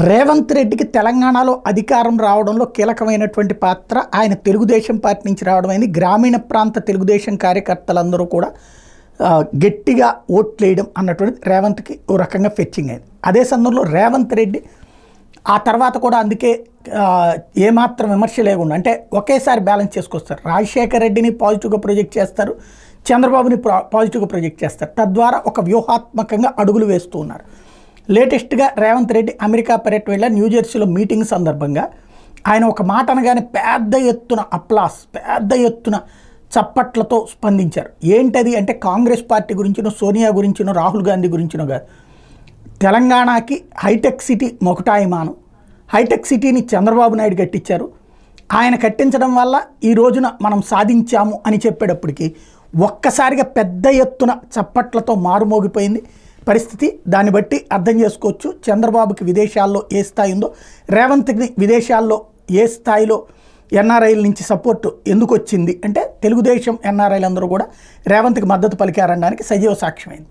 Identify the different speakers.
Speaker 1: రేవంత్ రెడ్డికి తెలంగాణలో అధికారం రావడంలో కీలకమైనటువంటి పాత్ర ఆయన తెలుగుదేశం పార్టీ నుంచి రావడం అయింది. గ్రామీణ ప్రాంత తెలుగుదేశం కార్యకర్తలందరూ కూడా గట్టిగా ఓట్లేయడం అన్నటువంటి రేవంత్కి ఓ రకంగా ఫెచ్చింగ్ అయింది. అదే సందర్భంలో రేవంత్ రెడ్డి ఆ తర్వాత కూడా అందుకే ఏమాత్రం విమర్శ లేకుండా అంటే ఒకేసారి బ్యాలెన్స్ చేసుకొస్తారు. రాజశేఖర్ రెడ్డిని పాజిటివ్గా ప్రొజెక్ట్ చేస్తారు, చంద్రబాబుని పాజిటివ్గా ప్రొజెక్ట్ చేస్తారు. తద్వారా ఒక వ్యూహాత్మకంగా అడుగులు వేస్తూ ఉన్నారు. లేటెస్ట్గా రేవంత్ రెడ్డి అమెరికా పర్యటన వెళ్ళి న్యూజెర్సీలో మీటింగ్ సందర్భంగా ఆయన ఒక మాట అనగానే పెద్ద ఎత్తున అప్లాస్, పెద్ద ఎత్తున చప్పట్లతో స్పందించారు. ఏంటది అంటే కాంగ్రెస్ పార్టీ గురించినో, సోనియా గురించినో, రాహుల్ గాంధీ గురించినో కాదు, తెలంగాణకి హైటెక్ సిటీ మొకటాయిమానం. హైటెక్ సిటీని చంద్రబాబు నాయుడు కట్టించారు. ఆయన కట్టించడం వల్ల ఈ రోజున మనం సాధించాము అని చెప్పేటప్పటికి ఒక్కసారిగా పెద్ద ఎత్తున చప్పట్లతో మారుమోగిపోయింది పరిస్థితి. దాన్ని బట్టి అర్థం చేసుకోవచ్చు చంద్రబాబుకి విదేశాల్లో ఏ స్థాయి ఉందో, రేవంత్కి విదేశాల్లో ఏ స్థాయిలో ఎన్ఆర్ఐల నుంచి సపోర్టు ఎందుకు వచ్చింది అంటే తెలుగుదేశం ఎన్ఆర్ఐలు అందరూ కూడా రేవంత్కి మద్దతు పలికారనడానికి సజీవ సాక్ష్యమైంది.